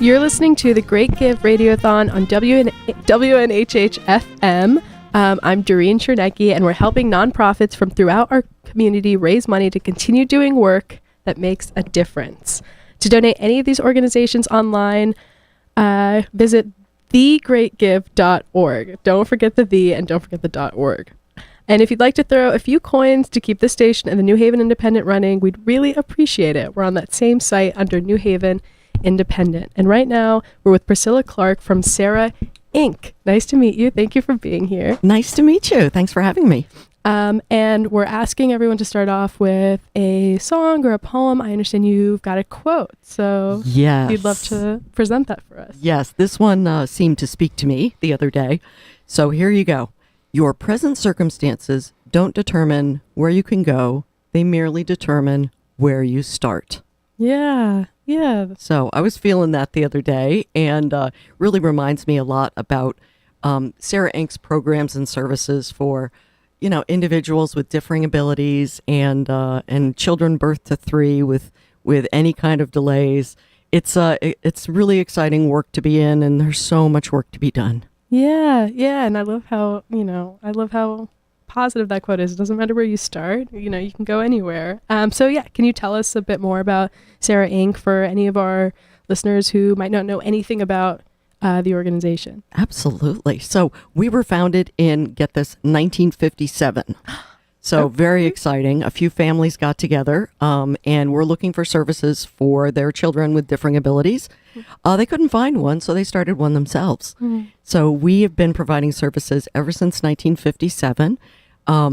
You're listening to the Great Give Radiothon on WNHH FM. I'm Doreen Chernecki, and we're helping nonprofits from throughout our community raise money to continue doing work that makes a difference. To donate any of these organizations online, visit thegreatgive.org. Don't forget the and don't forget the .org. And if you'd like to throw a few coins to keep the station and the New Haven Independent running, we'd really appreciate it. We're on that same site under New Haven Independent. And right now, we're with Priscilla Clark from Sarah Inc. Nice to meet you. Thank you for being here. Nice to meet you. Thanks for having me. And we're asking everyone to start off with a song or a poem. I understand you've got a quote, so yes, you'd love to present that for us. Yes, this one seemed to speak to me the other day. So here you go. Your present circumstances don't determine where you can go. They merely determine where you start. Yeah. So I was feeling that the other day, and really reminds me a lot about Sarah Inc.'s programs and services for, individuals with differing abilities and children birth to 3 with any kind of delays. It's really exciting work to be in, and there's so much work to be done. Yeah, and I love how positive that quote is. It doesn't matter where you start, you can go anywhere. So can you tell us a bit more about Sarah Inc. for any of our listeners who might not know anything about the organization? Absolutely. So we were founded in, get this, 1957. So very exciting. A few families got together and were looking for services for their children with differing abilities. They couldn't find one, so they started one themselves. So we have been providing services ever since 1957.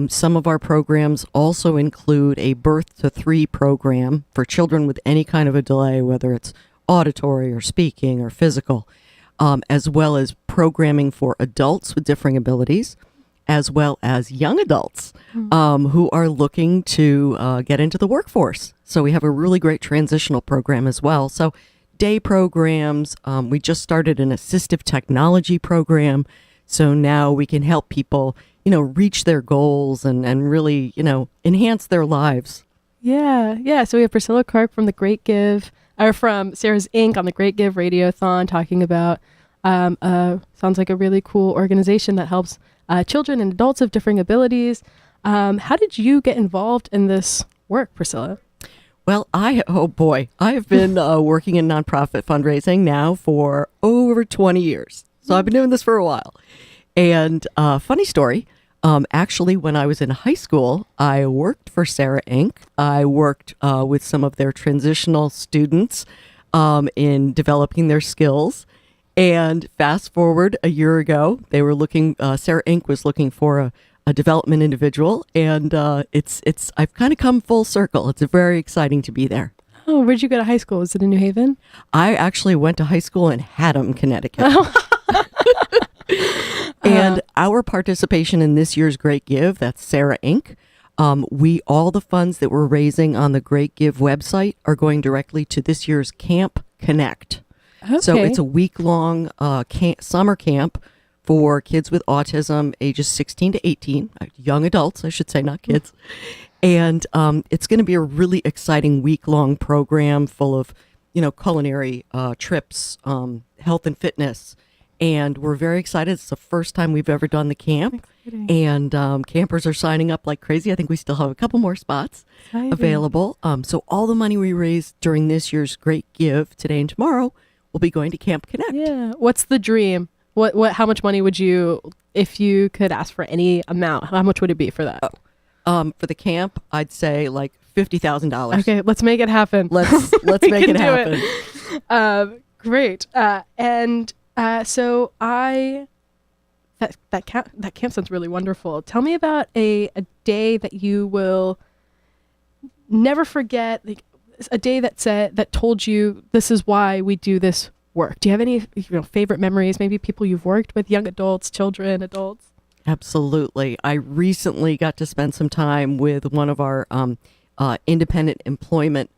Some of our programs also include a birth to 3 program for children with any kind of a delay, whether it's auditory or speaking or physical, as well as programming for adults with differing abilities, as well as young adults who are looking to get into the workforce. So we have a really great transitional program as well. So day programs, we just started an assistive technology program. So now we can help people, reach their goals and really, enhance their lives. Yeah. So we have Priscilla Clark from the Great Give, or from Sarah's Inc. on the Great Give Radiothon, talking about sounds like a really cool organization that helps children and adults of differing abilities. How did you get involved in this work, Priscilla? Well, I have been working in nonprofit fundraising now for over 20 years. So I've been doing this for a while. And funny story, actually, when I was in high school, I worked for Sarah Inc. I worked with some of their transitional students in developing their skills. And fast forward a year ago, they were Sarah Inc. was looking for a development individual, and I've kind of come full circle. It's very exciting to be there. Oh, where'd you go to high school? Was it in New Haven? I actually went to high school in Haddam, Connecticut. And our participation in this year's Great Give, that's Sarah Inc., all the funds that we're raising on the Great Give website are going directly to this year's Camp Connect. Okay. So it's a week-long summer camp for kids with autism, ages 16 to 18, young adults, I should say, not kids. And it's going to be a really exciting week-long program full of, culinary trips, health and fitness. And we're very excited. It's the first time we've ever done the camp. Exciting. And campers are signing up like crazy. I think we still have a couple more spots available. So all the money we raise during this year's Great Give today and tomorrow will be going to Camp Connect. Yeah. What's the dream? How much money would you, if you could ask for any amount, how much would it be for that? For the camp, I'd say like $50,000. Okay, let's make it happen. Let's make it happen. Great. So that camp sounds really wonderful. Tell me about a day that you will never forget, like a day that told you this is why we do this work. Do you have any favorite memories? Maybe people you've worked with, young adults, children, adults? Absolutely. I recently got to spend some time with one of our independent employment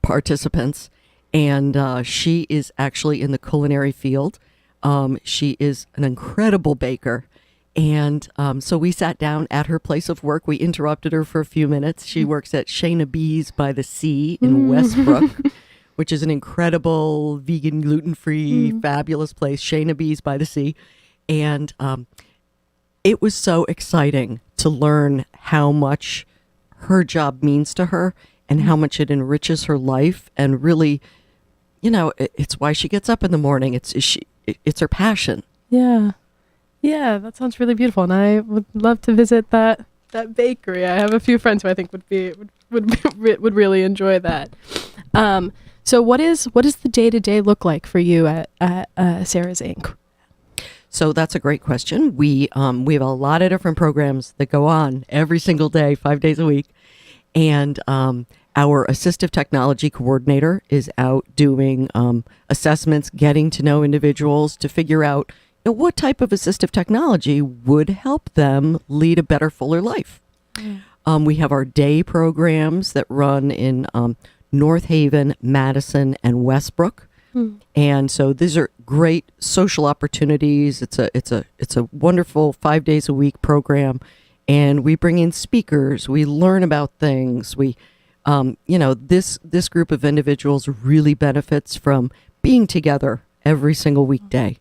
participants, and she is actually in the culinary field. She is an incredible baker. And so we sat down at her place of work. We interrupted her for a few minutes. She works at Shayna Bees by the Sea in Westbrook, which is an incredible vegan, gluten-free, fabulous place, Shayna Bees by the Sea. And it was so exciting to learn how much her job means to her and how much it enriches her life. And really, it's why she gets up in the morning. It's her passion. Yeah. Yeah, that sounds really beautiful. And I would love to visit that bakery. I have a few friends who I think would really enjoy that. So what does the day-to-day look like for you at Sarah's Inc.? So that's a great question. We have a lot of different programs that go on every single day, 5 days a week. And our assistive technology coordinator is out doing assessments, getting to know individuals to figure out what type of assistive technology would help them lead a better, fuller life. We have our day programs that run in North Haven, Madison, and Westbrook. And so these are great social opportunities. It's a wonderful 5 days a week program, and we bring in speakers. We learn about things. We, this group of individuals really benefits from being together every single weekday.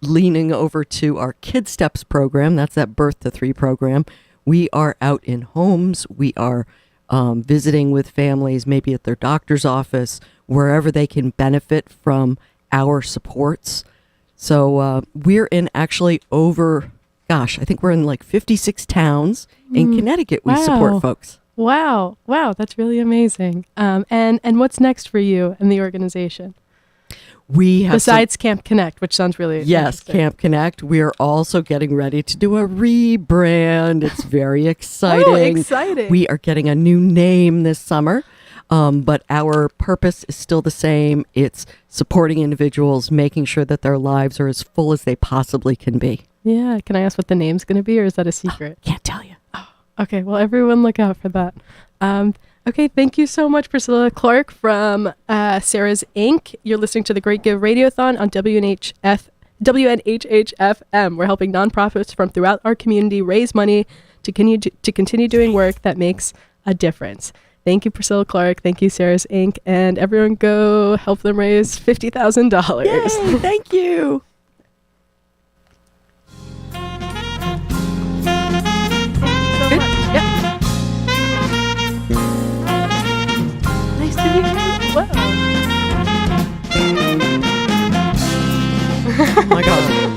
Leaning over to our Kid Steps program, that's that Birth to 3 program. We are out in homes. We are visiting with families, maybe at their doctor's office, wherever they can benefit from our supports. So we're in actually I think we're in like 56 towns in Connecticut. We support folks. Wow, that's really amazing. And what's next for you and the organization? We have besides Camp Connect, which sounds really Camp Connect. We are also getting ready to do a rebrand. It's very exciting. Oh, exciting! We are getting a new name this summer, but our purpose is still the same. It's supporting individuals, making sure that their lives are as full as they possibly can be. Yeah. Can I ask what the name's going to be, or is that a secret? Can't tell you. Oh, okay. Well, everyone look out for that. Okay, thank you so much, Priscilla Clark from Sarah's Inc. You're listening to the Great Give Radiothon on WNHH-FM. We're helping nonprofits from throughout our community raise money to continue doing work that makes a difference. Thank you, Priscilla Clark. Thank you, Sarah's Inc. And everyone go help them raise $50,000. Yay, thank you. Oh my God.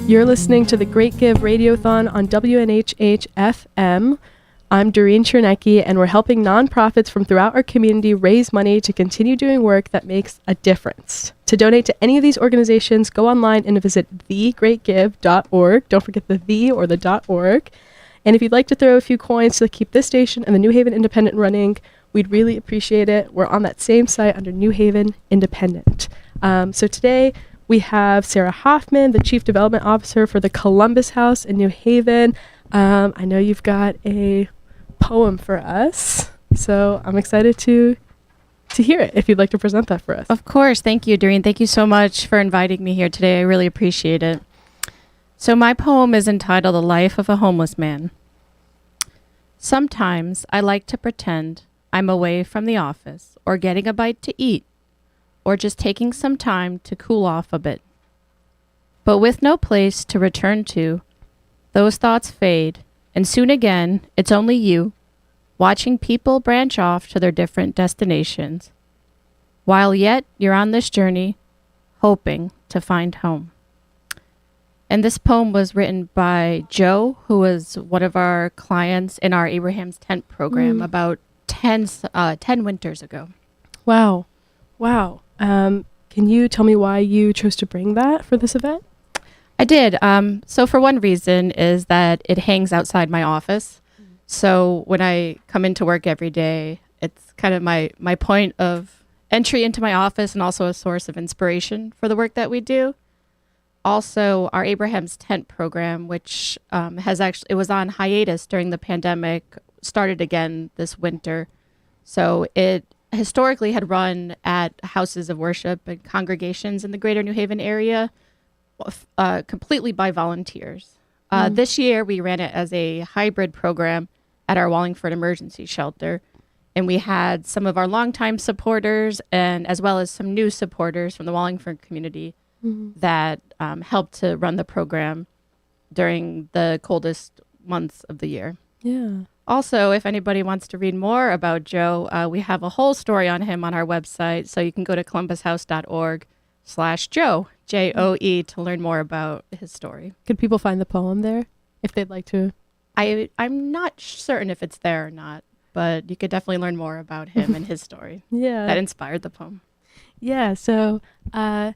You're listening to the Great Give Radiothon on WNHH FM. I'm Doreen Chernecki, and we're helping nonprofits from throughout our community raise money to continue doing work that makes a difference. To donate to any of these organizations, go online and visit thegreatgive.org. Don't forget the or the .org. And if you'd like to throw a few coins to keep this station and the New Haven Independent running, we'd really appreciate it. We're on that same site under New Haven Independent. So today we have Sarah Hoffman, the Chief Development Officer for the Columbus House in New Haven. I know you've got a poem for us, so I'm excited to hear it if you'd like to present that for us. Of course. Thank you, Doreen. Thank you so much for inviting me here today. I really appreciate it. So my poem is entitled The Life of a Homeless Man. Sometimes I like to pretend I'm away from the office or getting a bite to eat or just taking some time to cool off a bit. But with no place to return to, those thoughts fade, and soon again, it's only you, watching people branch off to their different destinations, while yet you're on this journey, hoping to find home. And this poem was written by Joe, who was one of our clients in our Abraham's Tent program about 10 winters ago. Wow. Can you tell me why you chose to bring that for this event? I did. So for one reason is that it hangs outside my office. So when I come into work every day, it's kind of my point of entry into my office and also a source of inspiration for the work that we do. Also, our Abraham's Tent program, which it was on hiatus during the pandemic, started again this winter. So it historically had run at houses of worship and congregations in the greater New Haven area, completely by volunteers. This year, we ran it as a hybrid program at our Wallingford Emergency Shelter. And we had some of our longtime supporters and as well as some new supporters from the Wallingford community that helped to run the program during the coldest months of the year. Yeah. Also, if anybody wants to read more about Joe, we have a whole story on him on our website. So you can go to columbushouse.org/Joe, Joe, to learn more about his story. Could people find the poem there if they'd like to? I'm not certain if it's there or not, but you could definitely learn more about him and his story. Yeah. That inspired the poem. Yeah. So tell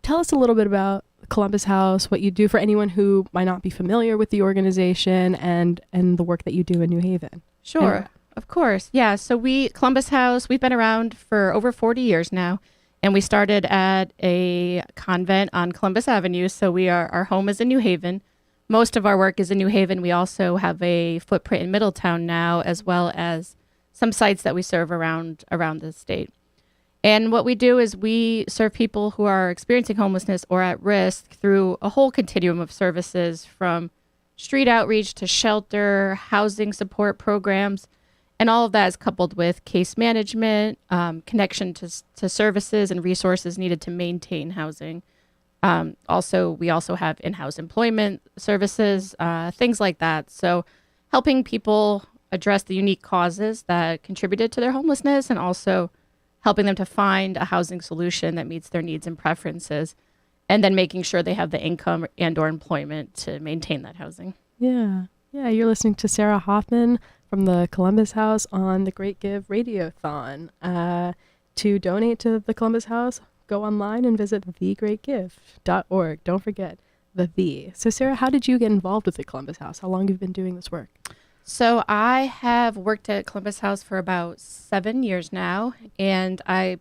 us a little bit about Columbus House, what you do for anyone who might not be familiar with the organization and the work that you do in New Haven. Sure. Of course. Yeah. So Columbus House, we've been around for over 40 years now, and we started at a convent on Columbus Avenue. So our home is in New Haven. Most of our work is in New Haven. We also have a footprint in Middletown now, as well as some sites that we serve around the state. And what we do is we serve people who are experiencing homelessness or at risk through a whole continuum of services, from street outreach to shelter, housing support programs, and all of that is coupled with case management, connection to services and resources needed to maintain housing. We also have in-house employment services, things like that. So helping people address the unique causes that contributed to their homelessness, and also helping them to find a housing solution that meets their needs and preferences, and then making sure they have the income and or employment to maintain that housing. Yeah. Yeah, you're listening to Sarah Hoffman from the Columbus House on the Great Give Radiothon. To donate to the Columbus House, go online and visit thegreatgive.org. Don't forget the. So Sarah, how did you get involved with the Columbus House? How long have you been doing this work? So I have worked at Columbus House for about 7 years now, and I've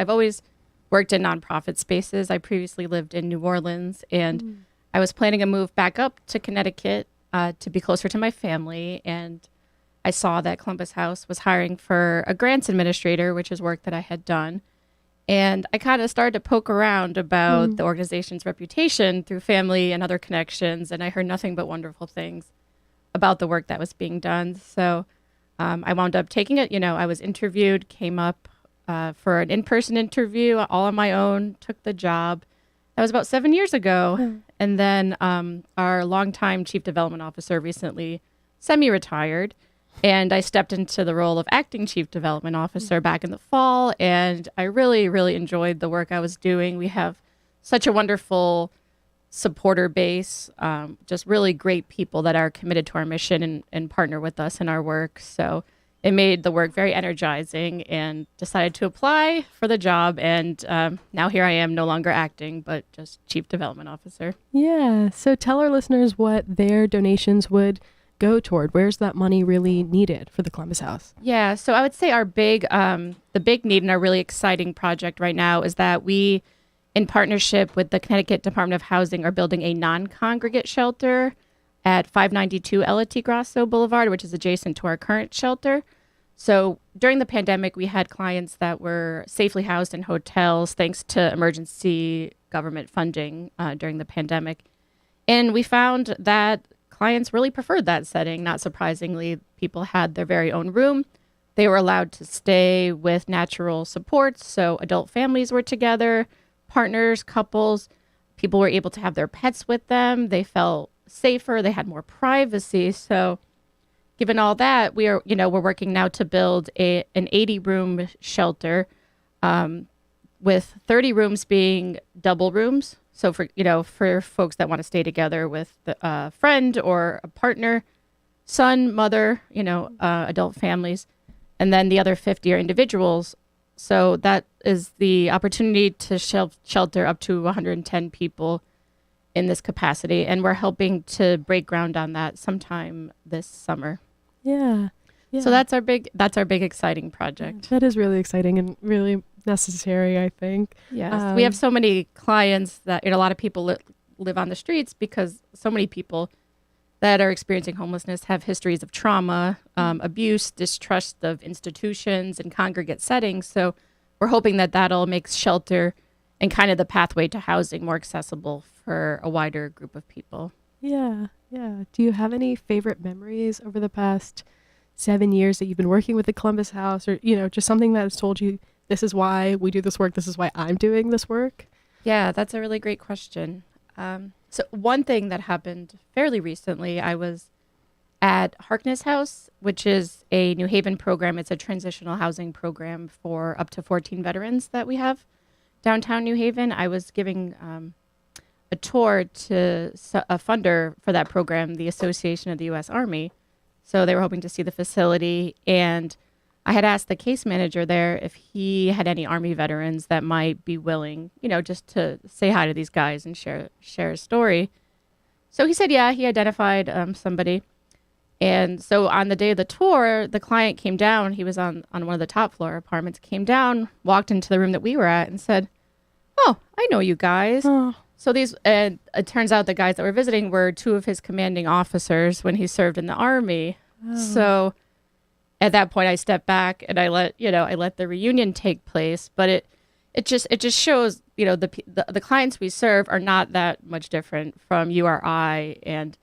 always worked in nonprofit spaces. I previously lived in New Orleans, and I was planning a move back up to Connecticut to be closer to my family, and I saw that Columbus House was hiring for a grants administrator, which is work that I had done. And I kind of started to poke around about the organization's reputation through family and other connections, and I heard nothing but wonderful things about the work that was being done. So I wound up taking it. I was interviewed, came up for an in-person interview all on my own, took the job. That was about 7 years ago. And then our longtime chief development officer recently semi-retired, and I stepped into the role of acting chief development officer back in the fall. And I really, really enjoyed the work I was doing. We have such a wonderful supporter base, just really great people that are committed to our mission and partner with us in our work. So it made the work very energizing, and decided to apply for the job. And now here I am, no longer acting, but just Chief Development Officer. Yeah. So tell our listeners what their donations would go toward. Where's that money really needed for the Columbus House? Yeah, so I would say our the big need and our really exciting project right now is that we, in partnership with the Connecticut Department of Housing, are building a non-congregate shelter at 592 Ella T. Grasso Boulevard, which is adjacent to our current shelter. So during the pandemic, we had clients that were safely housed in hotels thanks to emergency government funding during the pandemic. And we found that clients really preferred that setting. Not surprisingly, people had their very own room. They were allowed to stay with natural supports. So adult families were together, partners, couples. People were able to have their pets with them. They felt safer. They had more privacy. So given all that, we're working now to build an 80-room shelter, with 30 rooms being double rooms. So for folks that want to stay together with a friend or a partner, son, mother, adult families, and then the other 50 are individuals. So that is the opportunity to shelter up to 110 people in this capacity, and we're hoping to break ground on that sometime this summer. Yeah. So that's our big exciting project. That is really exciting and really necessary, I think. Yes, we have so many clients that a lot of people live on the streets because so many people that are experiencing homelessness have histories of trauma, abuse, distrust of institutions and congregate settings. So we're hoping that that'll make shelter and kind of the pathway to housing more accessible for a wider group of people. Yeah. Do you have any favorite memories over the past 7 years that you've been working with the Columbus House, or, just something that has told you, this is why we do this work, this is why I'm doing this work? Yeah, that's a really great question. So one thing that happened fairly recently, I was at Harkness House, which is a New Haven program. It's a transitional housing program for up to 14 veterans that we have downtown New Haven. I was giving a tour to a funder for that program, the Association of the U.S. Army. So they were hoping to see the facility, and I had asked the case manager there if he had any Army veterans that might be willing, just to say hi to these guys and share a story. So he said, yeah, he identified somebody. And so on the day of the tour, the client came down. He was on one of the top floor apartments, came down, walked into the room that we were at and said, oh, I know you guys. Oh. So it turns out the guys that were visiting were two of his commanding officers when he served in the Army. Oh. So at that point, I stepped back and I let the reunion take place. But it just shows, the clients we serve are not that much different from you or I, and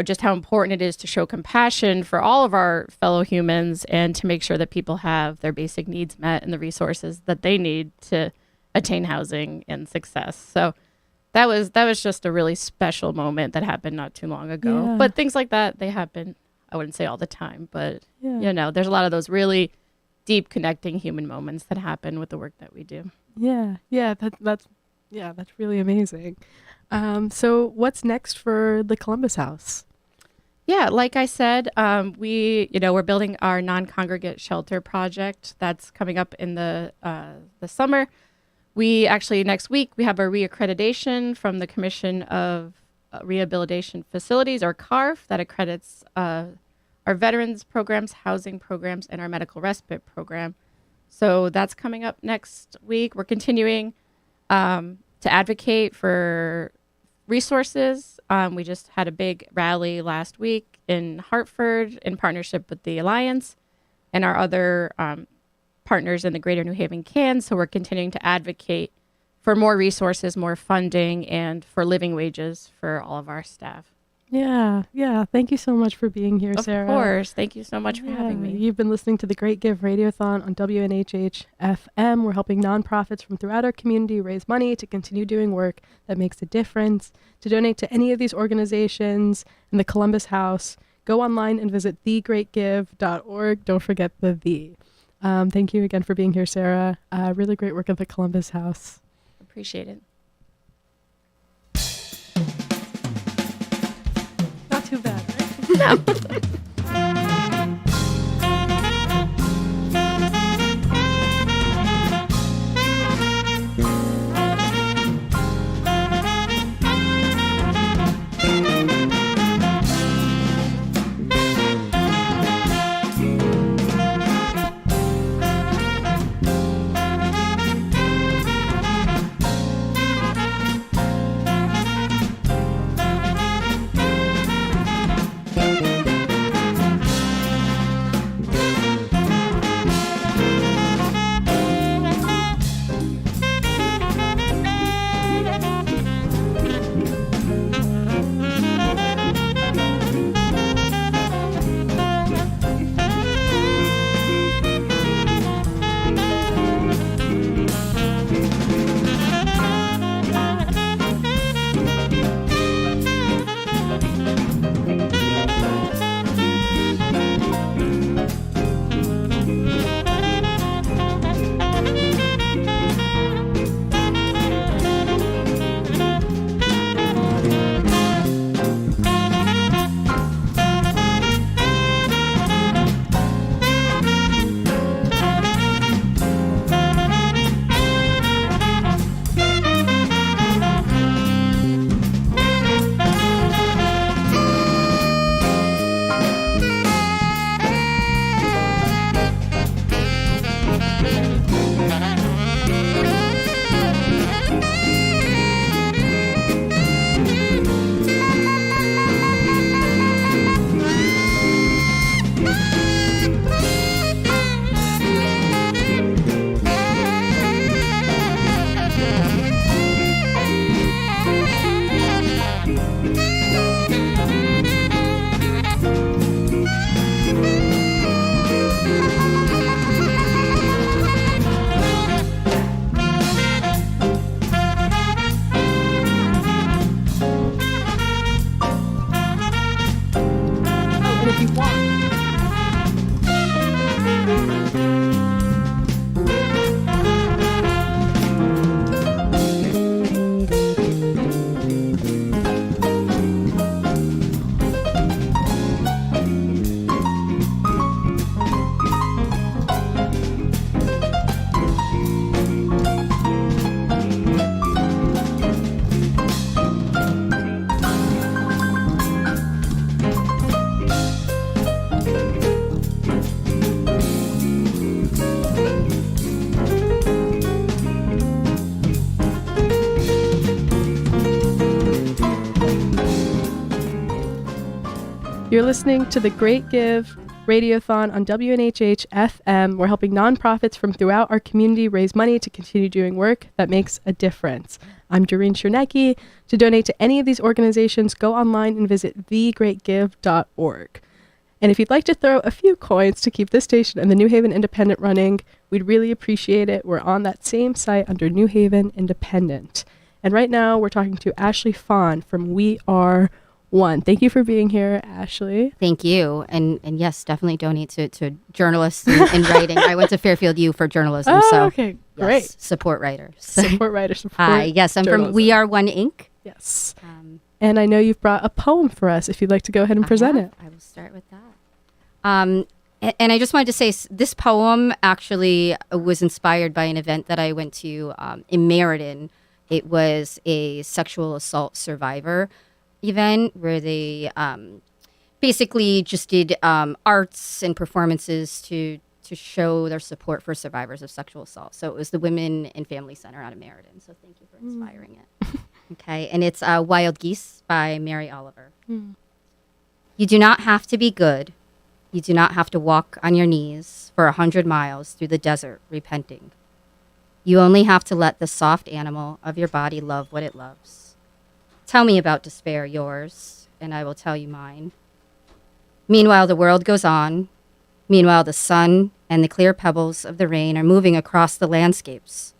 just how important it is to show compassion for all of our fellow humans and to make sure that people have their basic needs met and the resources that they need to attain housing and success. So that was just a really special moment that happened not too long ago. Yeah. But things like that, they happen, I wouldn't say all the time, but there's a lot of those really deep connecting human moments that happen with the work that we do. Yeah, that's really amazing. So what's next for the Columbus House? Yeah, like I said, we're building our non-congregate shelter project that's coming up in the summer. We actually, next week, we have a reaccreditation from the Commission of Rehabilitation Facilities, or CARF, that accredits our veterans programs, housing programs, and our medical respite program. So that's coming up next week. We're continuing to advocate for resources. We just had a big rally last week in Hartford in partnership with the Alliance and our other partners in the Greater New Haven CAN. So we're continuing to advocate for more resources, more funding, and for living wages for all of our staff. Yeah. Thank you so much for being here, Sarah. Of course. Thank you so much for having me. You've been listening to the Great Give Radiothon on WNHH FM. We're helping nonprofits from throughout our community raise money to continue doing work that makes a difference. To donate to any of these organizations and the Columbus House, go online and visit thegreatgive.org. Don't forget the "the." Thank you again for being here, Sarah. Really great work at the Columbus House. Appreciate it. You're listening to the Great Give Radiothon on WNHH FM. We're helping nonprofits from throughout our community raise money to continue doing work that makes a difference. I'm Doreen Chernecki. To donate to any of these organizations, go online and visit thegreatgive.org. And if you'd like to throw a few coins to keep this station and the New Haven Independent running, we'd really appreciate it. We're on that same site under New Haven Independent. And right now we're talking to Ashley Fawn from We Are One. Thank you for being here, Ashley. Thank you. And yes, definitely donate to journalists in writing. I went to Fairfield U for journalism. Oh, so okay. yes, Great. support writers. Support writers. Support Hi, yes, I'm journalism. from We Are One Inc. Yes. And I know you've brought a poem for us if you'd like to go ahead and present it. I will start with that. And I just wanted to say this poem actually was inspired by an event that I went to in Meriden. It was a sexual assault survivor event where they basically just did arts and performances to show their support for survivors of sexual assault. So it was the Women and Family Center out of Meriden. So thank you for inspiring it. Okay, and it's Wild Geese by Mary Oliver. You do not have to be good. You do not have to walk on your knees for 100 miles through the desert repenting. You only have to let the soft animal of your body love what it loves. Tell me about despair, yours, and I will tell you mine. Meanwhile, the world goes on. Meanwhile, the sun and the clear pebbles of the rain are moving across the landscapes,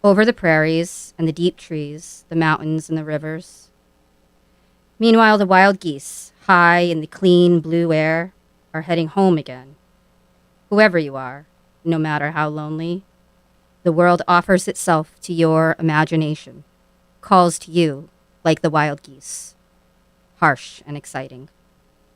over the prairies and the deep trees, the mountains and the rivers. Meanwhile, the wild geese, high in the clean blue air, are heading home again. Whoever you are, no matter how lonely, the world offers itself to your imagination, calls to you like the wild geese, harsh and exciting.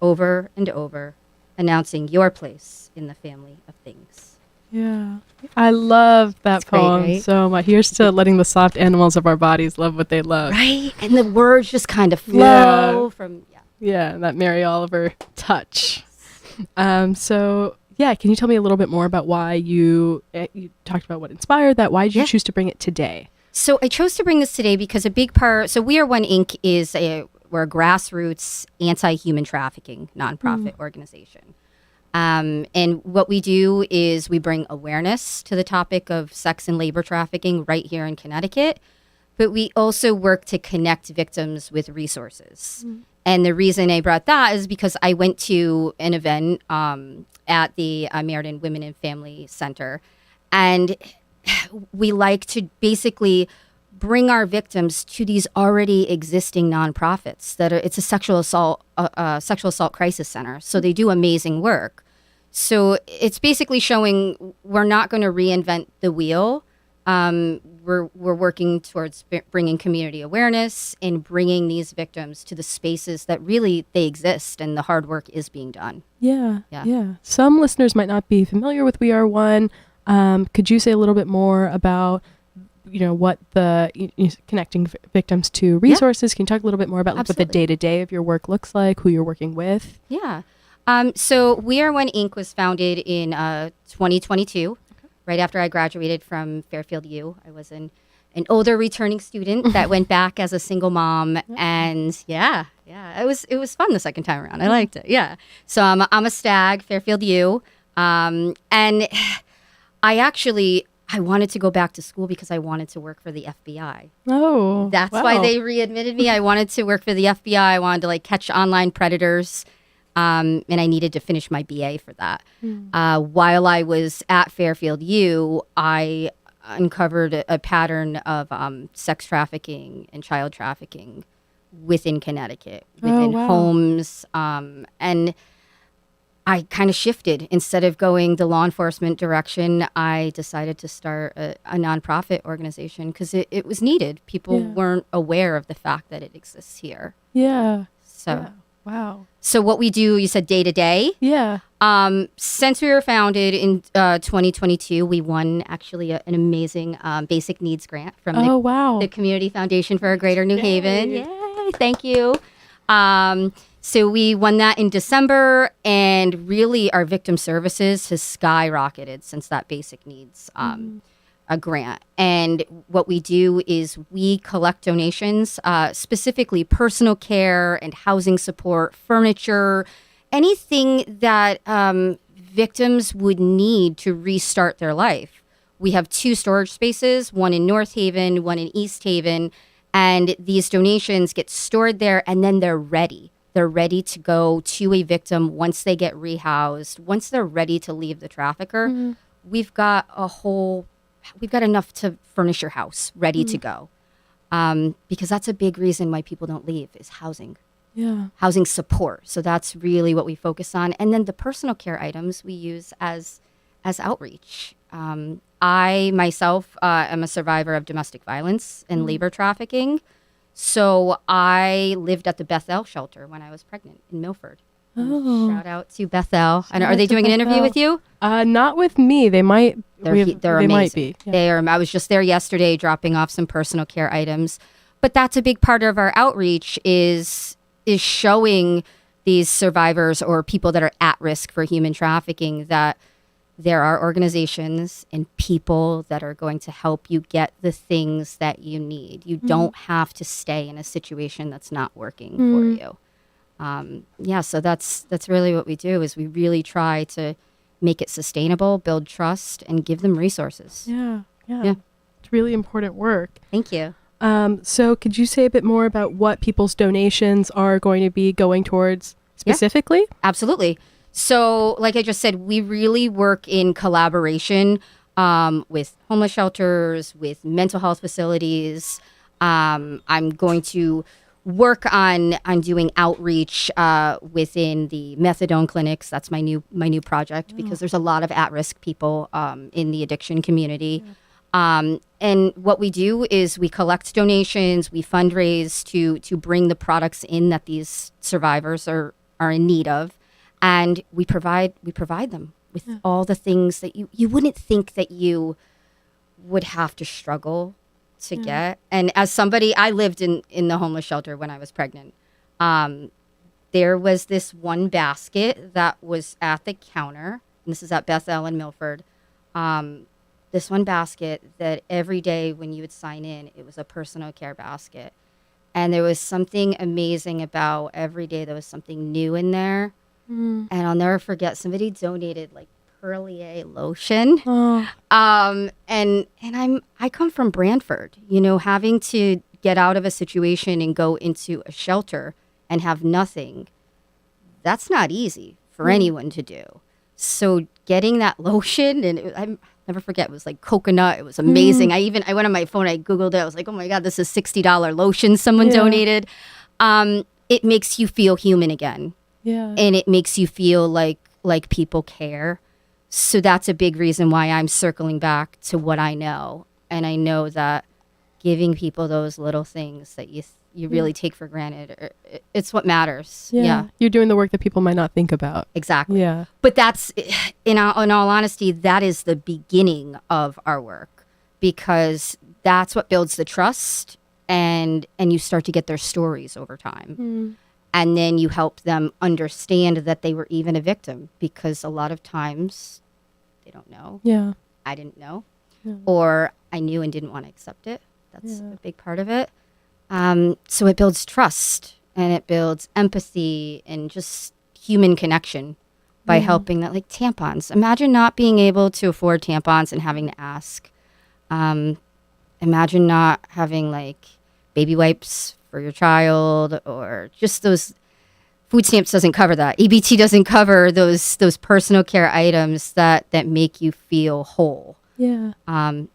over and over, announcing your place in the family of things. Yeah. I love that It's great, poem right? so much. Here's to letting the soft animals of our bodies love what they love. Right? And the words just kind of flow Yeah. from, yeah. Yeah, that Mary Oliver touch. So yeah, can you tell me a little bit more about why you talked about what inspired that? Why did you Yeah. choose to bring it today? So I chose to bring this today because a big part. So We Are One Inc. We're a grassroots anti-human trafficking nonprofit organization, and what we do is we bring awareness to the topic of sex and labor trafficking right here in Connecticut, but we also work to connect victims with resources. And the reason I brought that is because I went to an event at the Meriden Women and Family Center, and we like to basically bring our victims to these already existing nonprofits it's a sexual assault crisis center. So they do amazing work. So it's basically showing we're not going to reinvent the wheel. We're working towards bringing community awareness and bringing these victims to the spaces that really they exist, and the hard work is being done. Yeah. Yeah. Some listeners might not be familiar with We Are One. Could you say a little bit more about, what the connecting victims to resources? Can you talk a little bit more about what the Absolutely. day-to-day of your work looks like, who you're working with? Yeah. So We Are One Inc. was founded in 2022, right after I graduated from Fairfield U. I was an older returning student that went back as a single mom, and it was fun the second time around. I liked it. Yeah. So I'm a stag, Fairfield U, and I wanted to go back to school because I wanted to work for the FBI. Oh, That's why they readmitted me. I wanted to work for the FBI. I wanted to catch online predators. And I needed to finish my BA for that. While I was at Fairfield U, I uncovered a pattern of sex trafficking and child trafficking within Connecticut, within wow. homes. And I kind of shifted. Instead of going the law enforcement direction, I decided to start a nonprofit organization because it was needed. People Yeah. weren't aware of the fact that it exists here. Yeah. So. Yeah. Wow. So what we do, you said day to day. Yeah. Since we were founded in 2022, we won actually an amazing basic needs grant from Oh, wow. the Community Foundation for a Greater New Haven. Yay. Yay! Thank you. So we won that in December, and really our victim services has skyrocketed since that basic needs a grant. And what we do is we collect donations, specifically personal care and housing support, furniture, anything that victims would need to restart their life. We have 2 storage spaces, one in North Haven, one in East Haven, and these donations get stored there, and then they're ready. They're ready to go to a victim once they get rehoused, once they're ready to leave the trafficker. We've got enough to furnish your house ready to go. Because that's a big reason why people don't leave is housing. Yeah. Housing support. So that's really what we focus on. And then the personal care items we use as outreach. I myself am a survivor of domestic violence and labor trafficking. So I lived at the Bethel shelter when I was pregnant in Milford. Oh. Shout out to Bethel. And Shout are out they to doing an interview Bethel. with you? Not with me. They might. They're they amazing. might be. Yeah. They are. I was just there yesterday dropping off some personal care items. But that's a big part of our outreach is showing these survivors or people that are at risk for human trafficking that there are organizations and people that are going to help you get the things that you need. You don't have to stay in a situation that's not working for you. So that's really what we do is we really try to make it sustainable, build trust, and give them resources. Yeah. Yeah. It's really important work. Thank you. So could you say a bit more about what people's donations are going to be going towards specifically? Absolutely. So, like I just said, we really work in collaboration with homeless shelters, with mental health facilities. I'm going to work on doing outreach within the methadone clinics. That's my new project because there's a lot of at-risk people in the addiction community. And what we do is we collect donations, we fundraise to bring the products in that these survivors are are in need of, and we provide them with all the things that you wouldn't think that you would have to struggle to get. And as somebody, I lived in the homeless shelter when I was pregnant. There was this one basket that was at the counter, and this is at Bethel in Milford. This one basket that every day when you would sign in, it was a personal care basket. And there was something amazing about every day there was something new in there. And I'll never forget, somebody donated like Perlier lotion. Oh. And I come from Brantford, you know, having to get out of a situation and go into a shelter and have nothing. That's not easy for anyone to do. So getting that lotion, and I never forget, it was like coconut. It was amazing. I went on my phone, I Googled it. I was like, oh my God, this is $60 lotion someone donated. It makes you feel human again. Yeah. And it makes you feel like people care. So that's a big reason why I'm circling back to what I know. And I know that giving people those little things that you really take for granted, it's what matters. Yeah. You're doing the work that people might not think about. Exactly. Yeah. But that's, in all honesty, that is the beginning of our work, because that's what builds the trust, and you start to get their stories over time. And then you help them understand that they were even a victim, because a lot of times they don't know. Yeah. I didn't know. Yeah. Or I knew and didn't want to accept it. That's a big part of it. So it builds trust, and it builds empathy and just human connection by helping that, like tampons. Imagine not being able to afford tampons and having to ask. Imagine not having like baby wipes for your child, or just those. Food stamps doesn't cover that. EBT doesn't cover those personal care items that make you feel whole. Yeah.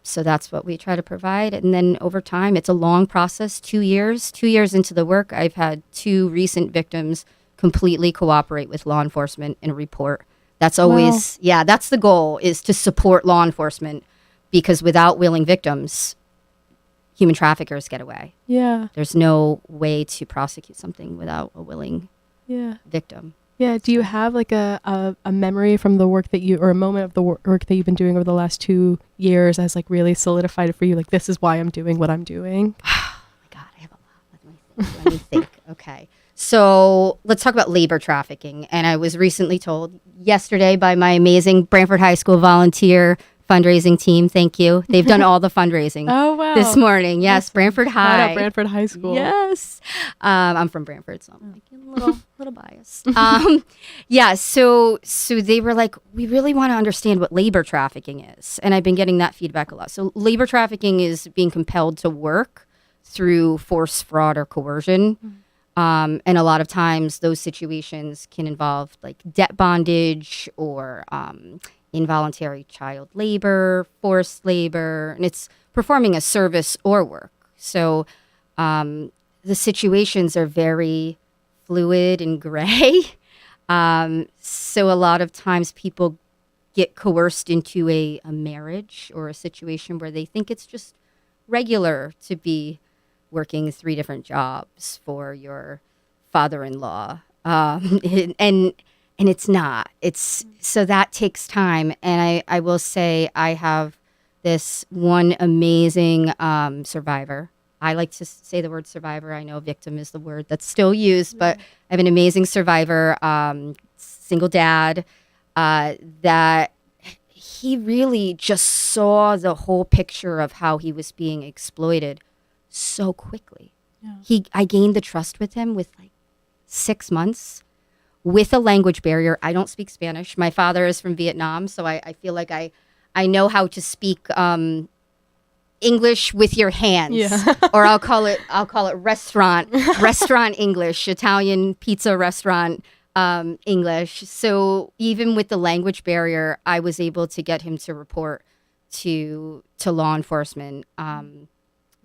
So that's what we try to provide. And then over time, it's a long process, 2 years. 2 years into the work, I've had 2 recent victims completely cooperate with law enforcement and report. That's always, that's the goal, is to support law enforcement, because without willing victims, human traffickers get away. Yeah. There's no way to prosecute something without a willing victim. Yeah. Do you have like a memory from the work that or a moment of the work that you've been doing over the last 2 years as like really solidified it for you? Like, this is why I'm doing what I'm doing. Oh my God, I have a lot. Let me think. Okay. So let's talk about labor trafficking. And I was recently told yesterday by my amazing Brantford High School volunteer fundraising team. Thank you. They've done all the fundraising this morning. Yes, Brantford High. Shout out Brantford High School. Yes. I'm from Brantford, so I'm like a little biased. So they were like, we really want to understand what labor trafficking is. And I've been getting that feedback a lot. So labor trafficking is being compelled to work through force, fraud, or coercion. And a lot of times those situations can involve like debt bondage, or involuntary child labor, forced labor, and it's performing a service or work. So the situations are very fluid and gray. So a lot of times people get coerced into a marriage or a situation where they think it's just regular to be working 3 different jobs for your father-in-law. And it's not. So that takes time. And I will say I have this one amazing survivor. I like to say the word survivor. I know victim is the word that's still used, but I have an amazing survivor, single dad, that he really just saw the whole picture of how he was being exploited so quickly. Yeah. I gained the trust with him with like 6 months. With a language barrier. I don't speak Spanish. My father is from Vietnam, so I feel like I know how to speak English with your hands, or I'll call it restaurant English, Italian pizza restaurant English. So even with the language barrier, I was able to get him to report to law enforcement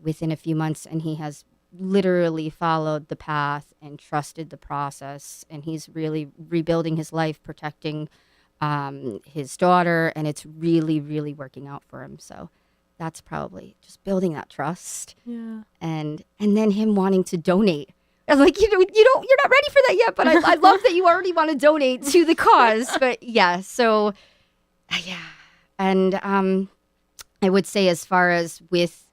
within a few months, and he has literally followed the path and trusted the process, and he's really rebuilding his life, protecting his daughter, and it's really, really working out for him. So that's probably just building that trust. And then him wanting to donate I'm like, you're not ready for that yet, but I love that you already want to donate to the cause. But yeah, so yeah. And I would say, as far as with,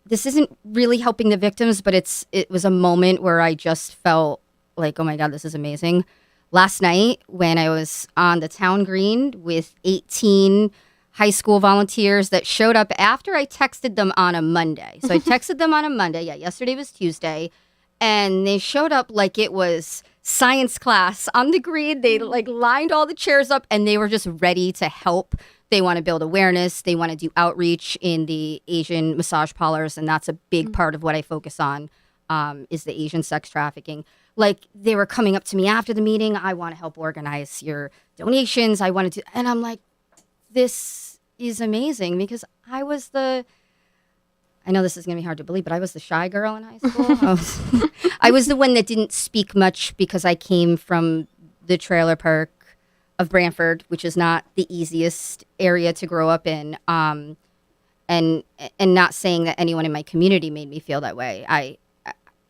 this isn't really helping the victims, but it was a moment where I just felt like, oh my God, this is amazing. Last night, when I was on the town green with 18 high school volunteers that showed up after I texted them on a Monday. So I texted them on a Monday. Yeah, yesterday was Tuesday. And they showed up like it was science class on the green. They like lined all the chairs up and they were just ready to help. They want to build awareness. They want to do outreach in the Asian massage parlors. And that's a big part of what I focus on, is the Asian sex trafficking. Like, they were coming up to me after the meeting. I want to help organize your donations. I wanted to, and I'm like, this is amazing, because I know this is going to be hard to believe, but I was the shy girl in high school. I was the one that didn't speak much because I came from the trailer park of Brantford, which is not the easiest area to grow up in. And not saying that anyone in my community made me feel that way.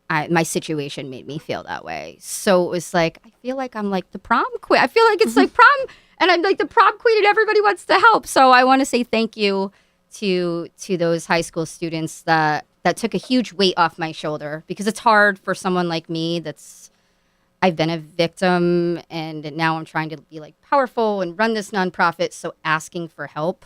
My situation made me feel that way. So it was like, I feel like I'm like the prom queen. I feel like it's like prom, and I'm like the prom queen and everybody wants to help. So I want to say thank you to those high school students that took a huge weight off my shoulder, because it's hard for someone like me I've been a victim, and now I'm trying to be like powerful and run this nonprofit. So asking for help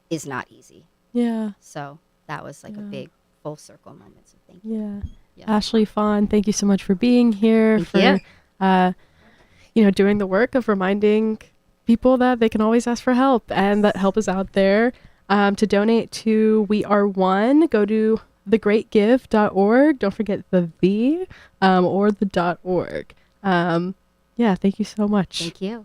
is not easy. Yeah. So that was like a big full circle moment. So thank you. Yeah. Yeah. Ashley Fawn, thank you so much for being here, Thank for doing the work of reminding people that they can always ask for help and that help is out there. To donate to We Are One, go to thegreatgive.org. Don't forget the or the .org. Yeah, thank you so much. Thank you.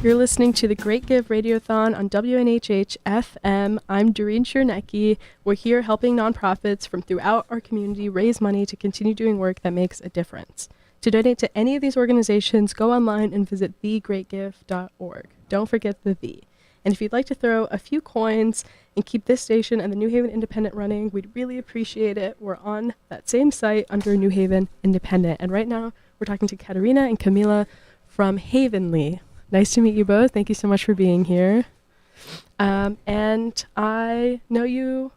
You're listening to the Great Give Radiothon on WNHH FM. I'm Doreen Chernecki. We're here helping nonprofits from throughout our community raise money to continue doing work that makes a difference. To donate to any of these organizations, go online and visit thegreatgive.org. Don't forget the "the." And if you'd like to throw a few coins and keep this station and the New Haven Independent running, we'd really appreciate it. We're on that same site under New Haven Independent. And right now, we're talking to Katerina and Camila from Havenly. Nice to meet you both. Thank you so much for being here. And I know you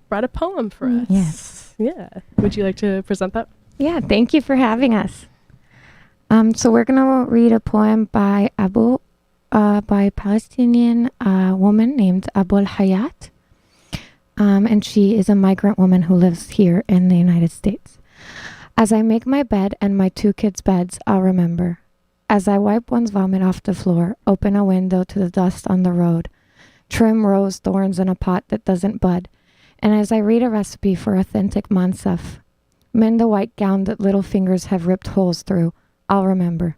brought a poem for us. Yes. Yeah. Would you like to present that? Yeah, thank you for having us. So we're going to read a poem by by a Palestinian woman named Abul Hayat. And she is a migrant woman who lives here in the United States. As I make my bed and my 2 kids' beds, I'll remember. As I wipe one's vomit off the floor, open a window to the dust on the road, trim rose thorns in a pot that doesn't bud, and as I read a recipe for authentic mansaf, mend a white gown that little fingers have ripped holes through, I'll remember.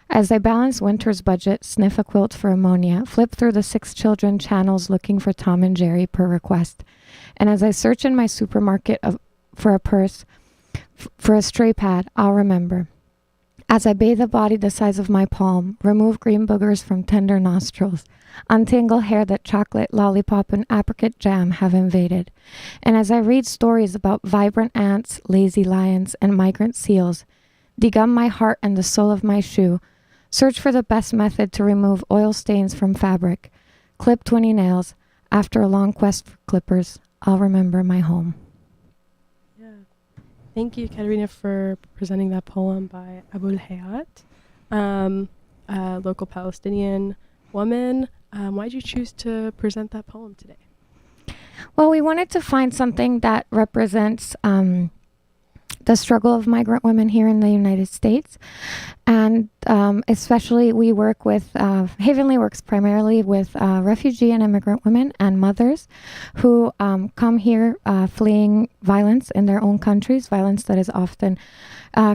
As I balance winter's budget, sniff a quilt for ammonia, flip through the 6 children channels looking for Tom and Jerry per request, and as I search in my supermarket for a purse, for a stray pad, I'll remember. As I bathe a body the size of my palm, remove green boogers from tender nostrils, untangle hair that chocolate, lollipop, and apricot jam have invaded, and as I read stories about vibrant ants, lazy lions, and migrant seals, degum my heart and the sole of my shoe, search for the best method to remove oil stains from fabric, clip 20 nails, after a long quest for clippers, I'll remember my home. Thank you, Katerina, for presenting that poem by Abul Hayat, a local Palestinian woman. Why did you choose to present that poem today? Well, we wanted to find something that represents the struggle of migrant women here in the United States. And especially we work with, Havenly works primarily with refugee and immigrant women and mothers who come here fleeing violence in their own countries, violence that is often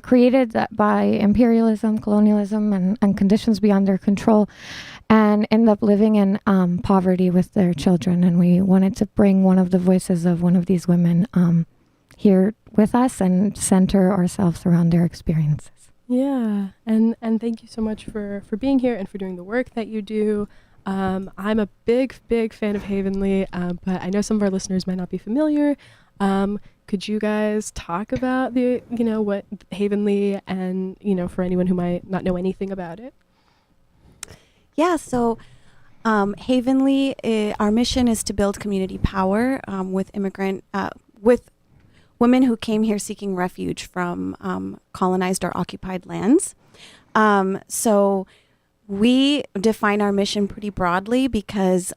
created by imperialism, colonialism, and conditions beyond their control, and end up living in poverty with their children. And we wanted to bring one of the voices of one of these women here with us and center ourselves around their experiences. Yeah, and thank you so much for being here and for doing the work that you do. I'm a big fan of Havenly, but I know some of our listeners might not be familiar. Could you guys talk about what Havenly and, for anyone who might not know anything about it? Yeah, so Havenly, our mission is to build community power with women who came here seeking refuge from colonized or occupied lands. So we define our mission pretty broadly because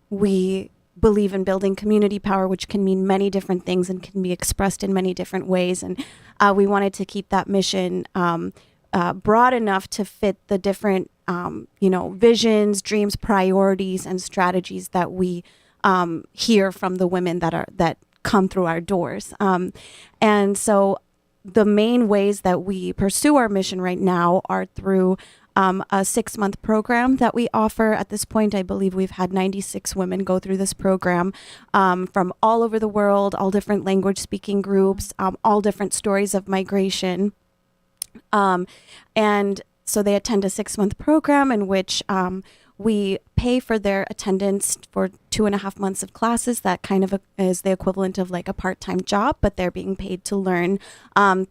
we believe in building community power, which can mean many different things and can be expressed in many different ways. And we wanted to keep that mission broad enough to fit the different, visions, dreams, priorities, and strategies that we hear from the women that come through our doors. And so the main ways that we pursue our mission right now are through a 6-month program that we offer. At this point, I believe we've had 96 women go through this program from all over the world, all different language speaking groups, all different stories of migration. And so they attend a 6-month program in which we pay for their attendance for 2.5 months of classes. That kind of is the equivalent of like a part-time job, but they're being paid to learn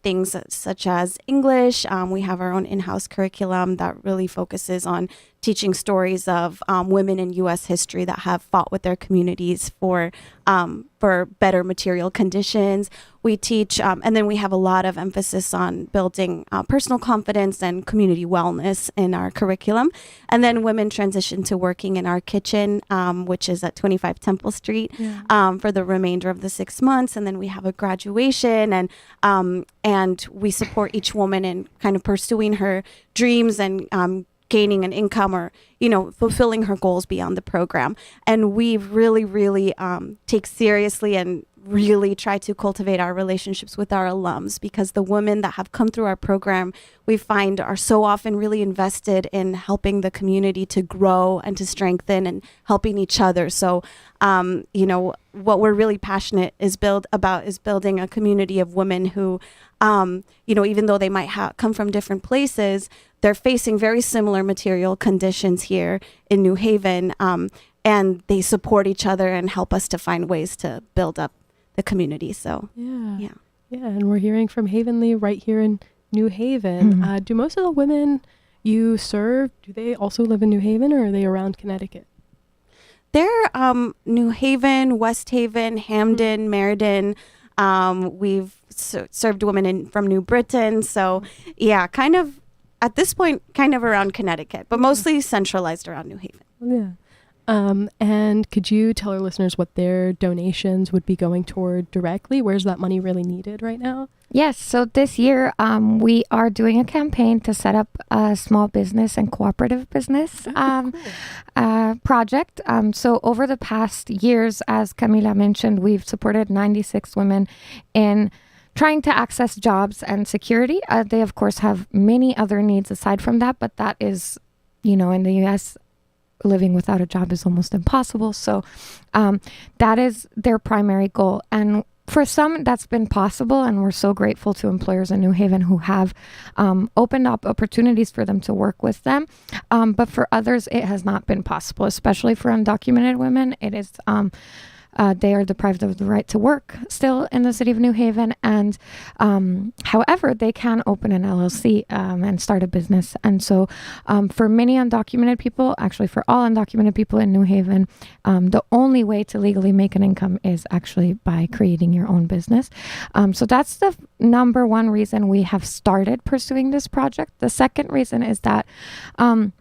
things such as English. We have our own in-house curriculum that really focuses on teaching stories of women in U.S. history that have fought with their communities for better material conditions. We teach, and then we have a lot of emphasis on building personal confidence and community wellness in our curriculum. And then women transition to working in our kitchen, which is at 25 Temple Street, for the remainder of the 6 months. And then we have a graduation, and we support each woman in kind of pursuing her dreams and gaining an income or, fulfilling her goals beyond the program. And we really, really take seriously and really try to cultivate our relationships with our alums, because the women that have come through our program, we find, are so often really invested in helping the community to grow and to strengthen and helping each other. So, what we're really passionate is building a community of women who, even though they might come from different places, they're facing very similar material conditions here in New Haven, and they support each other and help us to find ways to build up the community. So, Yeah, and we're hearing from Havenly right here in New Haven. Mhm. Do most of the women you serve, do they also live in New Haven, or are they around Connecticut? they're New Haven, West Haven, Hamden, Meriden. We've served women from New Britain. So, yeah, kind of at this point, kind of around Connecticut, but mostly centralized around New Haven. Yeah. And could you tell our listeners what their donations would be going toward directly? Where's that money really needed right now? Yes, so this year we are doing a campaign to set up a small business and cooperative business project. So over the past years, as Camila mentioned, we've supported 96 women in trying to access jobs and security. They, of course, have many other needs aside from that, but that is, in the U.S., living without a job is almost impossible. So that is their primary goal. And for some, that's been possible, and we're so grateful to employers in New Haven who have opened up opportunities for them to work with them. But for others, it has not been possible, especially for undocumented women. It is they are deprived of the right to work still in the city of New Haven. And however, they can open an LLC and start a business. And so for many undocumented people, actually for all undocumented people in New Haven, the only way to legally make an income is actually by creating your own business. So that's the number one reason we have started pursuing this project. The second reason is that a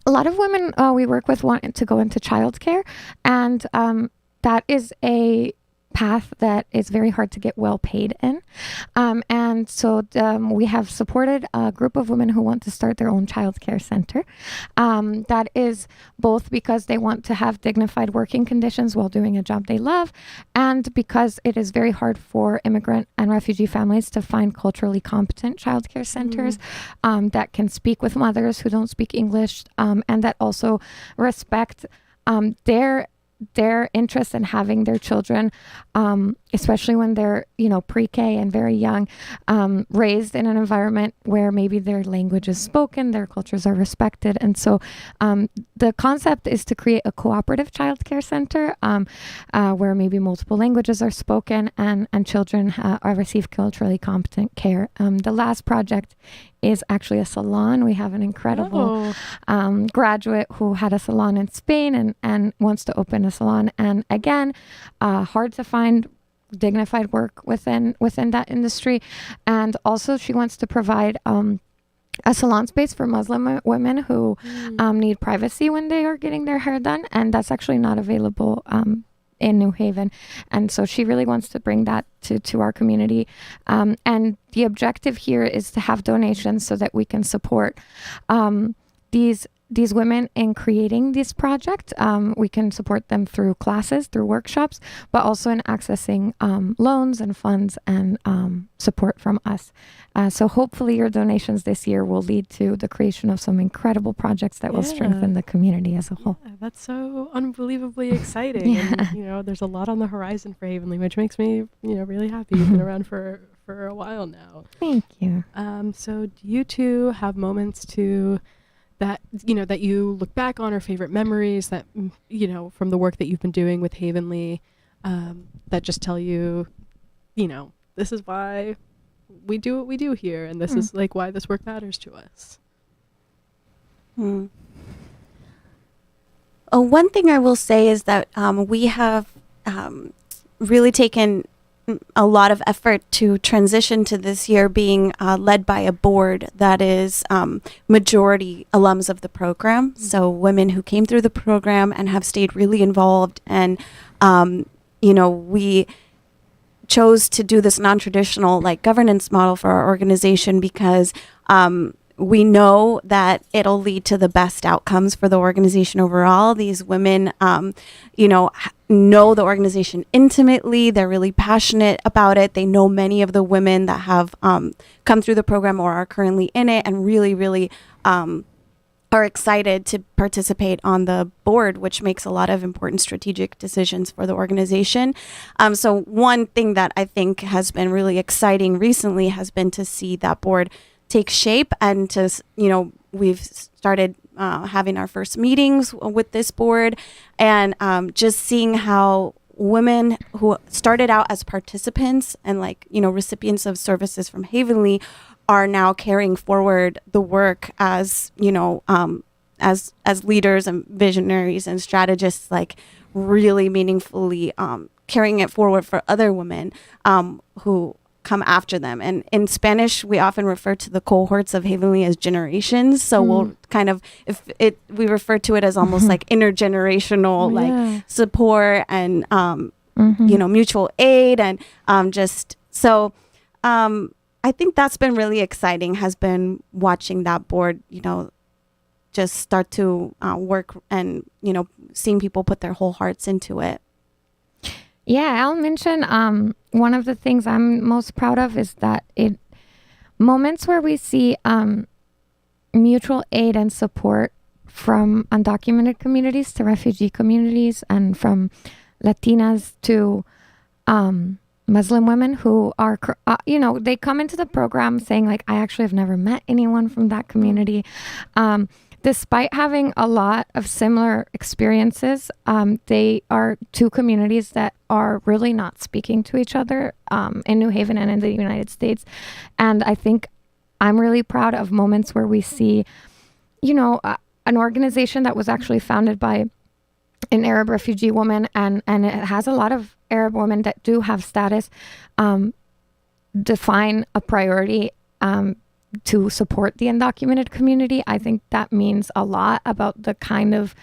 lot of women we work with want to go into childcare, and that is a path that is very hard to get well paid in. And so we have supported a group of women who want to start their own childcare center. That is both because they want to have dignified working conditions while doing a job they love, and because it is very hard for immigrant and refugee families to find culturally competent childcare centers that can speak with mothers who don't speak English, and that also respect their interest in having their children, especially when they're, pre-K and very young, raised in an environment where maybe their language is spoken, their cultures are respected. And so the concept is to create a cooperative childcare center where maybe multiple languages are spoken and children receive culturally competent care. The last project is actually a salon. We have an incredible graduate who had a salon in Spain and wants to open a salon. And again, hard to find dignified work within that industry. And also she wants to provide a salon space for Muslim women who need privacy when they are getting their hair done. And that's actually not available in New Haven. And so she really wants to bring that to our community. And the objective here is to have donations so that we can support these women in creating this project. We can support them through classes, through workshops, but also in accessing loans and funds and support from us. So hopefully your donations this year will lead to the creation of some incredible projects that will strengthen the community as a whole. Yeah, that's so unbelievably exciting. And, there's a lot on the horizon for Havenly, which makes me, really happy. You've been around for a while now. Thank you. So do you two have moments that you look back on, or favorite memories that, from the work that you've been doing with Havenly, that just tell you, this is why we do what we do here, and this is like why this work matters to us? One thing I will say is that we have really taken a lot of effort to transition to this year being led by a board that is majority alums of the program. So women who came through the program and have stayed really involved. And, we chose to do this non-traditional governance model for our organization because we know that it'll lead to the best outcomes for the organization overall. These women, know the organization intimately. They're really passionate about it. They know many of the women that have come through the program or are currently in it, and really, really are excited to participate on the board, which makes a lot of important strategic decisions for the organization. So one thing that I think has been really exciting recently has been to see that board take shape, and to, we've started having our first meetings with this board, and just seeing how women who started out as participants and recipients of services from Havenly are now carrying forward the work as as leaders and visionaries and strategists, really meaningfully carrying it forward for other women who come after them. And in Spanish, we often refer to the cohorts of Havenly as generations. So we'll kind of, we refer to it as almost like intergenerational support and mutual aid, and I think that's been really exciting, has been watching that board, just start to work, and, seeing people put their whole hearts into it. Yeah, I'll mention one of the things I'm most proud of is that moments where we see mutual aid and support from undocumented communities to refugee communities, and from Latinas to Muslim women who are, they come into the program saying I actually have never met anyone from that community. Despite having a lot of similar experiences, they are two communities that are really not speaking to each other in New Haven and in the United States. And I think I'm really proud of moments where we see, an organization that was actually founded by an Arab refugee woman, and it has a lot of Arab women that do have status, define a priority to support the undocumented community. I think that means a lot about the kind of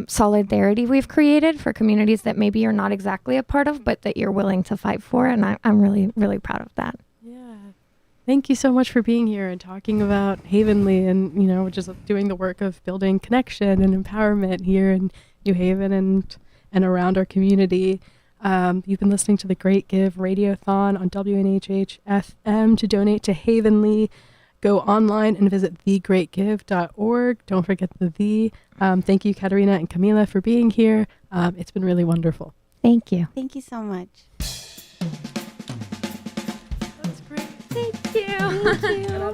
solidarity we've created for communities that maybe you're not exactly a part of, but that you're willing to fight for. And I'm really, really proud of that. Yeah. Thank you so much for being here and talking about Havenly, and, just doing the work of building connection and empowerment here in New Haven and around our community. You've been listening to the Great Give Radiothon on WNHH FM. To donate to Havenly, go online and visit thegreatgive.org. Don't forget the. Thank you, Katerina and Camila, for being here. It's been really wonderful. Thank you. Thank you so much. That's great. Thank you. Thank you.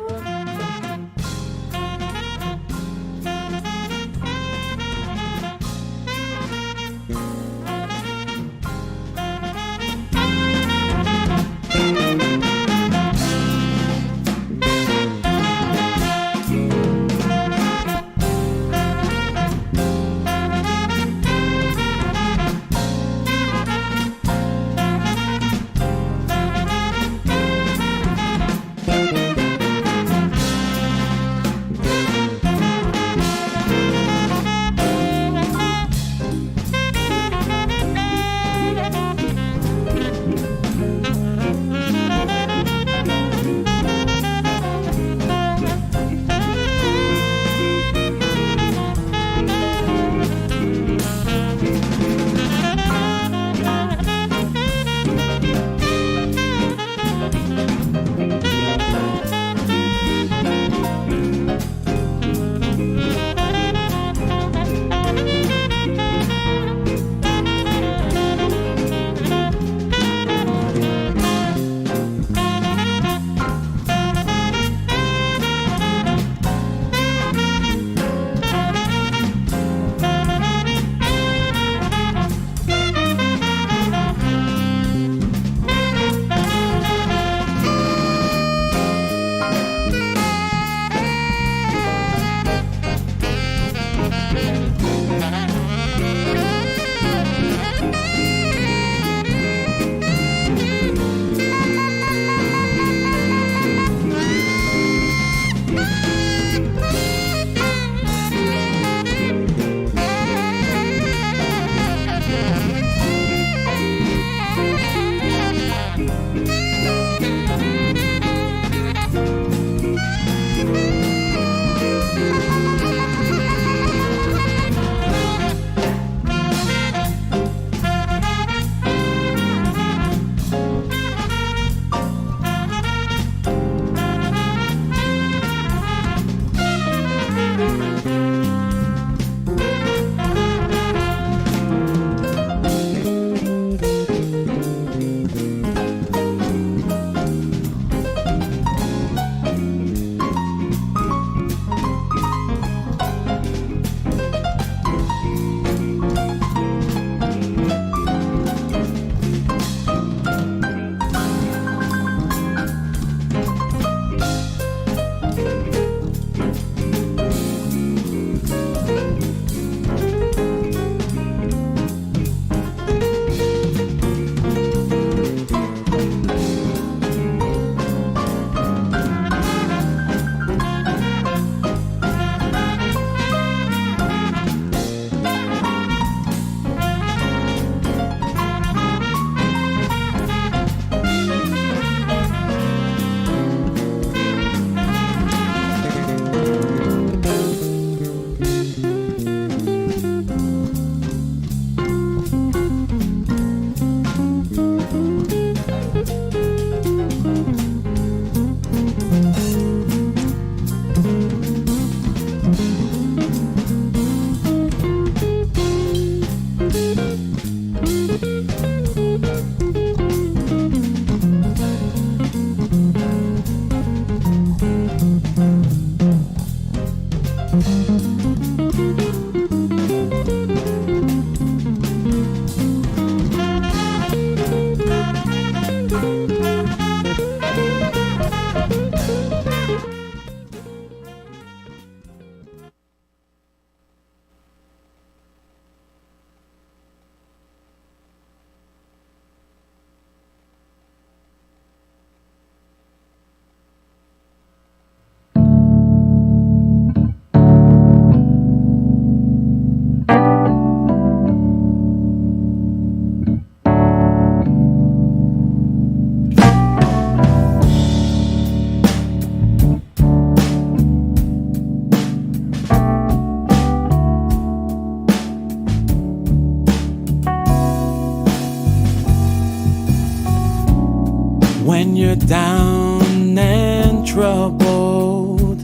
down and troubled,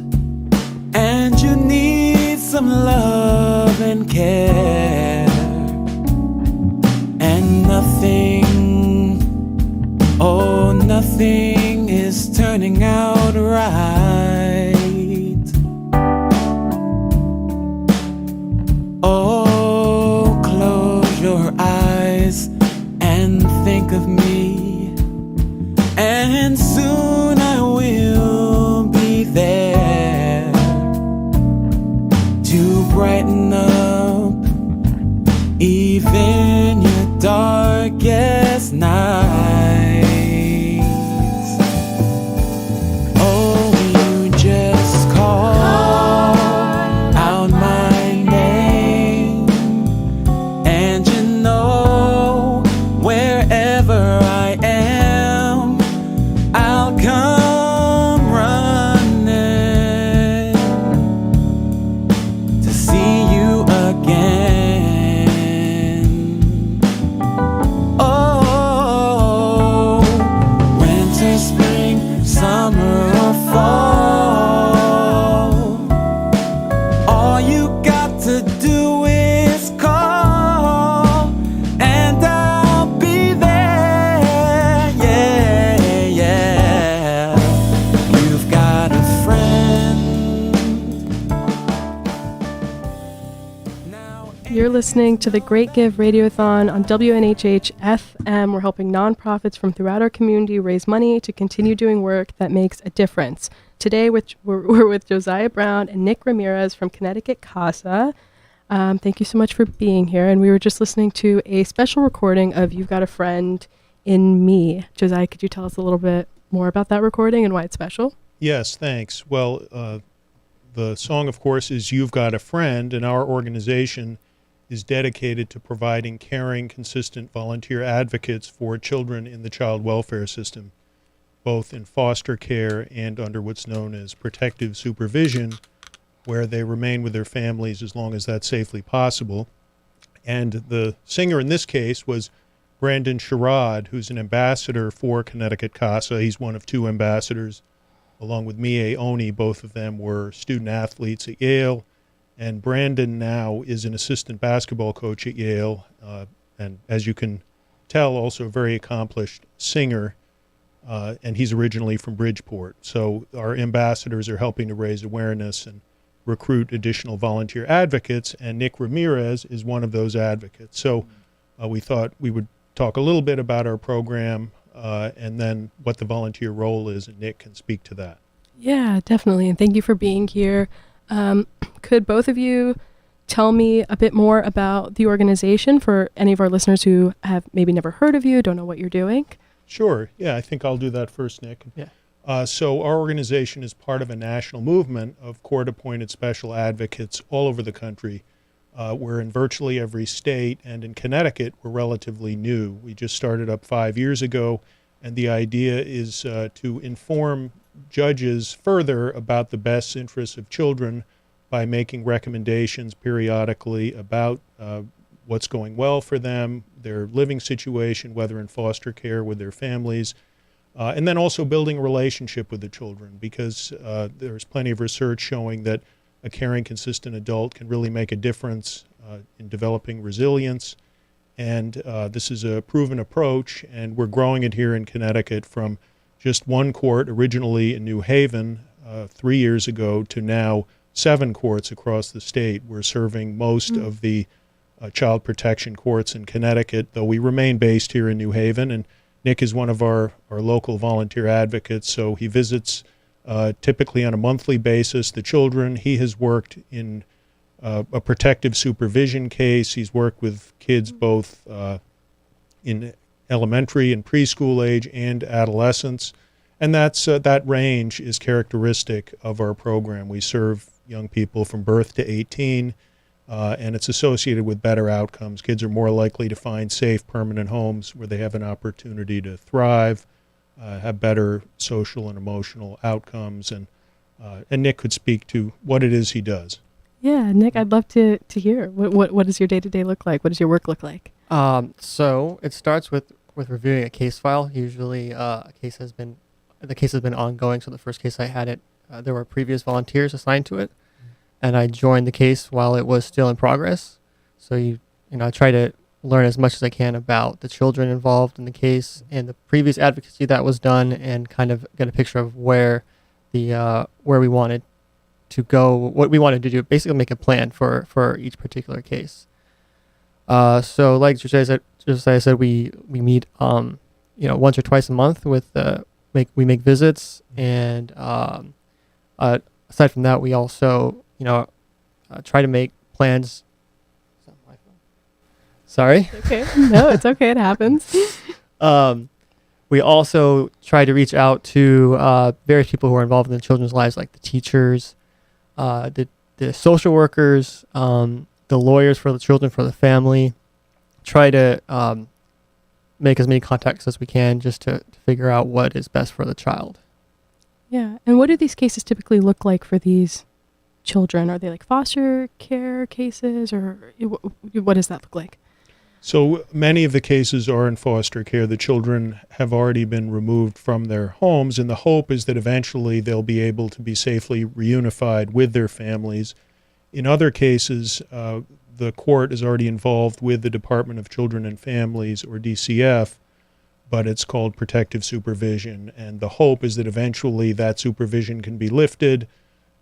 and you need some love and care, and nothing, oh, nothing is turning out right. Oh, close your eyes and think of me, and soon I will be there to brighten up even your darkest nights. Oh, you just call out my name, and you know wherever I am, I'll come running to see you again. Oh, winter, spring, summer, or fall, all you got to do is call, and I'll be there. Yeah, yeah. You've got a friend. Now You're listening to the Great Give Radiothon on WNHH FM. We're helping nonprofits from throughout our community raise money to continue doing work that makes a difference. Today, we're with Josiah Brown and Nick Ramirez from Connecticut CASA. Thank you so much for being here. And we were just listening to a special recording of You've Got a Friend in Me. Josiah, could you tell us a little bit more about that recording and why it's special? Yes, thanks. Well, the song, of course, is You've Got a Friend, and our organization is dedicated to providing caring, consistent volunteer advocates for children in the child welfare system, both in foster care and under what's known as protective supervision, where they remain with their families as long as that's safely possible. And the singer in this case was Brandon Sherrod, who's an ambassador for Connecticut CASA. He's one of two ambassadors, along with Mie Oni. Both of them were student athletes at Yale. And Brandon now is an assistant basketball coach at Yale. And as you can tell, also a very accomplished singer. And he's originally from Bridgeport. So our ambassadors are helping to raise awareness and recruit additional volunteer advocates, and Nick Ramirez is one of those advocates. So we thought we would talk a little bit about our program and then what the volunteer role is, and Nick can speak to that. Yeah, definitely. And thank you for being here. Could both of you tell me a bit more about the organization for any of our listeners who have maybe never heard of you, don't know what you're doing? Sure. Yeah, I think I'll do that first, Nick. Yeah. So our organization is part of a national movement of court-appointed special advocates all over the country. We're in virtually every state, and in Connecticut, we're relatively new. We just started up 5 years ago, and the idea is to inform judges further about the best interests of children by making recommendations periodically about what's going well for them, their living situation, whether in foster care with their families, and then also building a relationship with the children, because there's plenty of research showing that a caring, consistent adult can really make a difference in developing resilience. And this is a proven approach, and we're growing it here in Connecticut from just one court originally in New Haven 3 years ago to now 7 courts across the state. We're serving most of the child protection courts in Connecticut, though we remain based here in New Haven. And Nick is one of our local volunteer advocates, so he visits typically on a monthly basis the children. He has worked in a protective supervision case. He's worked with kids both in elementary and preschool age and adolescence, and that range is characteristic of our program. We serve young people from birth to 18, and it's associated with better outcomes. Kids are more likely to find safe, permanent homes where they have an opportunity to thrive, have better social and emotional outcomes, and Nick could speak to what it is he does. Yeah, Nick, I'd love to hear. What does your day-to-day look like? What does your work look like? So it starts with reviewing a case file. Usually a case has been the case has been ongoing. So the first case I had there were previous volunteers assigned to it, and I joined the case while it was still in progress. So I try to learn as much as I can about the children involved in the case and the previous advocacy that was done, and kind of get a picture of where we wanted to go, what we wanted to do, basically make a plan for each particular case. So like Josiah said, we meet once or twice a month with we make visits, and aside from that, we also try to make plans. Sorry. Okay. No, it's okay. It happens. We also try to reach out to various people who are involved in the children's lives, like the teachers, the social workers, the lawyers for the children, for the family. Try to make as many contacts as we can, just to figure out what is best for the child. Yeah. And what do these cases typically look like for these children? Are they like foster care cases, or what does that look like? So many of the cases are in foster care. The children have already been removed from their homes, and the hope is that eventually they'll be able to be safely reunified with their families. In other cases, the court is already involved with the Department of Children and Families, or DCF, but it's called protective supervision. And the hope is that eventually that supervision can be lifted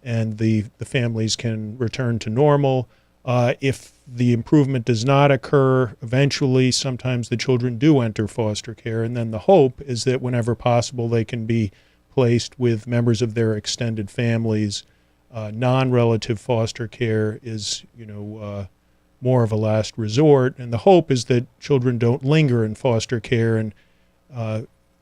and the families can return to normal. If the improvement does not occur, eventually sometimes the children do enter foster care, and then the hope is that whenever possible they can be placed with members of their extended families. Non-relative foster care is, more of a last resort, and the hope is that children don't linger in foster care and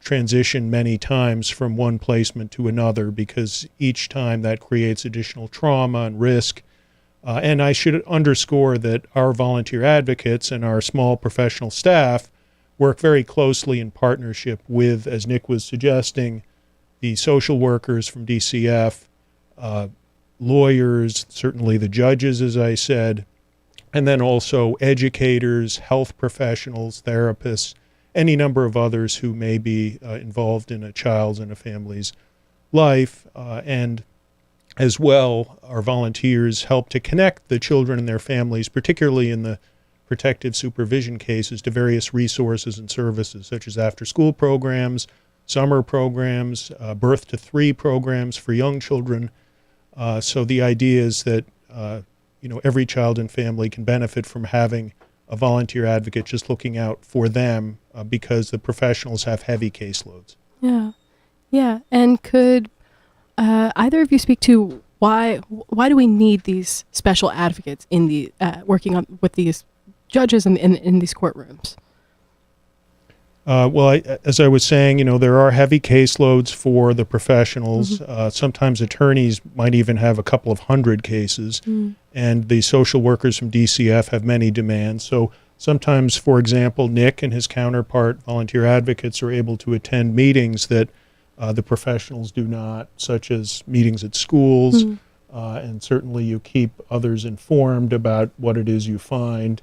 transition many times from one placement to another, because each time that creates additional trauma and risk. And I should underscore that our volunteer advocates and our small professional staff work very closely in partnership with, as Nick was suggesting, the social workers from DCF, lawyers, certainly the judges, as I said, and then also educators, health professionals, therapists, any number of others who may be involved in a child's and a family's life. And as well, our volunteers help to connect the children and their families, particularly in the protective supervision cases, to various resources and services, such as after-school programs, summer programs, birth to 3 programs for young children. So the idea is that every child and family can benefit from having a volunteer advocate just looking out for them, because the professionals have heavy caseloads. Yeah. And could either of you speak to why do we need these special advocates in the working with these judges in these courtrooms? As I was saying, there are heavy caseloads for the professionals. Mm-hmm. Sometimes attorneys might even have a couple of hundred cases, and the social workers from DCF have many demands. So sometimes, for example, Nick and his counterpart, volunteer advocates, are able to attend meetings that the professionals do not, such as meetings at schools, and certainly you keep others informed about what it is you find.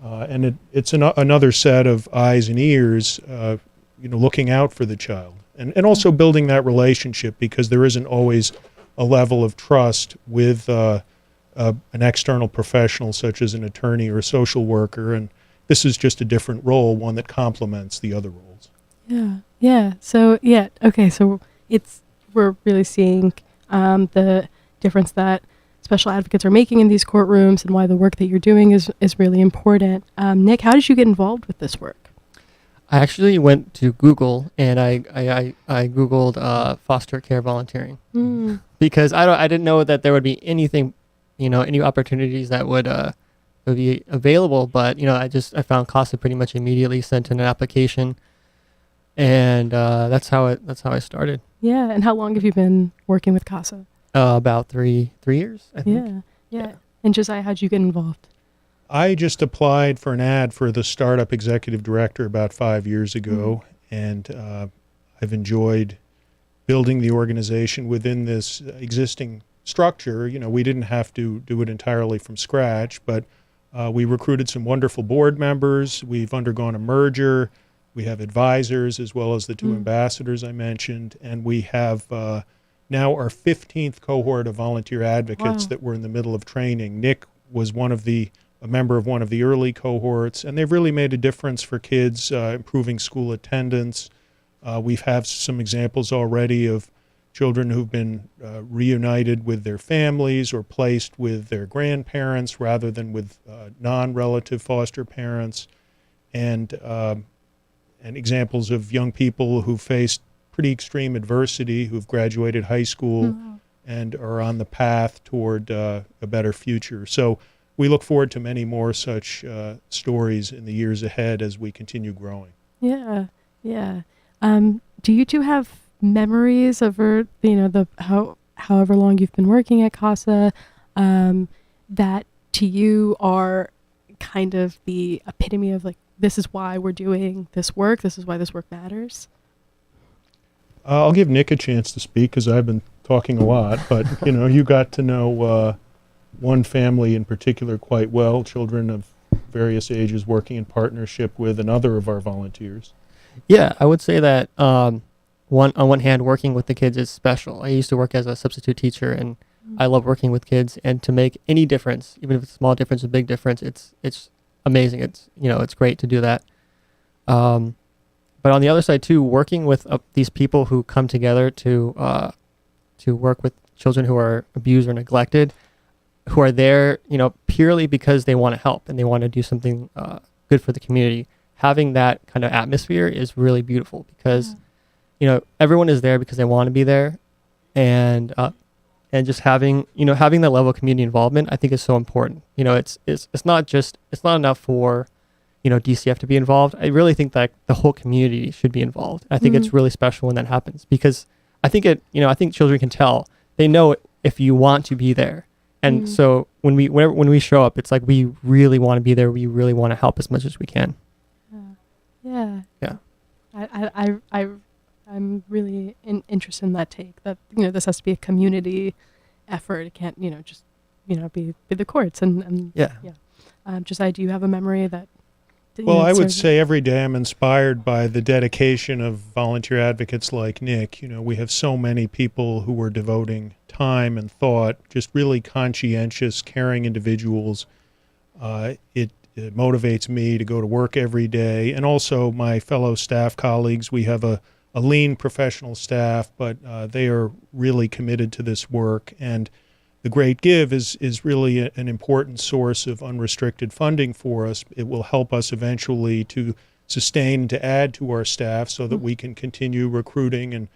And it's another set of eyes and ears, looking out for the child, and also building that relationship, because there isn't always a level of trust with an external professional such as an attorney or a social worker, and this is just a different role, one that complements the other roles. Yeah. So okay. So we're really seeing the difference that special advocates are making in these courtrooms, and why the work that you're doing is really important. Nick, how did you get involved with this work? I actually went to Google, and I Googled foster care volunteering, because I didn't know that there would be anything, any opportunities that would be available. But I found CASA pretty much immediately, sent in an application, and that's how I started. Yeah. And how long have you been working with CASA? About 3 years, I think. Yeah. And Josiah, how'd you get involved? I just applied for an ad for the startup executive director about 5 years ago, and I've enjoyed building the organization within this existing structure. We didn't have to do it entirely from scratch, but we recruited some wonderful board members. We've undergone a merger. We have advisors as well as the two ambassadors I mentioned, and we have now our 15th cohort of volunteer advocates that we're in the middle of training. Nick was a member of one of the early cohorts, and they've really made a difference for kids, improving school attendance. We've had some examples already of children who've been reunited with their families or placed with their grandparents rather than with non-relative foster parents, and examples of young people who faced pretty extreme adversity, who've graduated high school and are on the path toward a better future. So we look forward to many more such stories in the years ahead as we continue growing. Yeah, yeah. Do you two have memories over, however long you've been working at CASA, that to you are kind of the epitome of like, this is why we're doing this work, this is why this work matters? I'll give Nick a chance to speak because I've been talking a lot, but you got to know one family in particular quite well, children of various ages working in partnership with another of our volunteers. Yeah, I would say that on one hand, working with the kids is special. I used to work as a substitute teacher, and I love working with kids. And to make any difference, even if it's a small difference, a big difference, it's amazing. It's great to do that. But on the other side too, working with these people who come together to work with children who are abused or neglected, who are there, purely because they want to help and they want to do something good for the community. Having that kind of atmosphere is really beautiful because, everyone is there because they want to be there, and just having that level of community involvement, I think is so important. It's not enough for DCF to be involved. I really think that the whole community should be involved. I think it's really special when that happens because I think I think children can tell. They know if you want to be there. And so when we show up, it's like we really want to be there. We really want to help as much as we can. Yeah. Yeah. I'm really interested in that take that, this has to be a community effort. It can't, just, be the courts and Yeah. Josiah, do you have a memory that? Well, I would say every day I'm inspired by the dedication of volunteer advocates like Nick. We have so many people who are devoting time and thought, just really conscientious, caring individuals. It motivates me to go to work every day. And also my fellow staff colleagues, we have a lean professional staff, but they are really committed to this work. And the Great Give is really an important source of unrestricted funding for us. It will help us eventually to sustain and to add to our staff so that we can continue recruiting and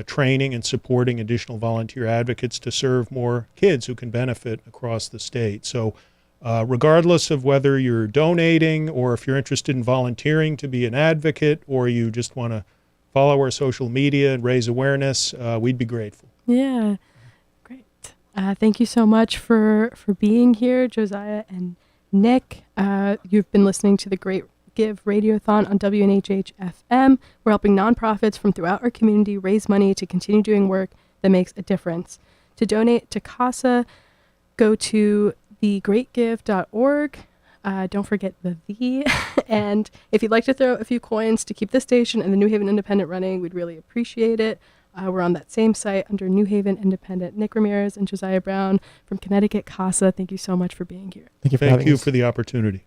training and supporting additional volunteer advocates to serve more kids who can benefit across the state. So regardless of whether you're donating or if you're interested in volunteering to be an advocate or you just want to follow our social media and raise awareness, we'd be grateful. Yeah. Thank you so much for being here, Josiah and Nick. You've been listening to the Great Give Radiothon on WNHH FM. We're helping nonprofits from throughout our community raise money to continue doing work that makes a difference. To donate to CASA, go to thegreatgive.org. Don't forget the. And if you'd like to throw a few coins to keep this station and the New Haven Independent running, we'd really appreciate it. We're on that same site under New Haven Independent. Nick Ramirez and Josiah Brown from Connecticut CASA, thank you so much for being here. Thank you for having us. Thank you for the opportunity.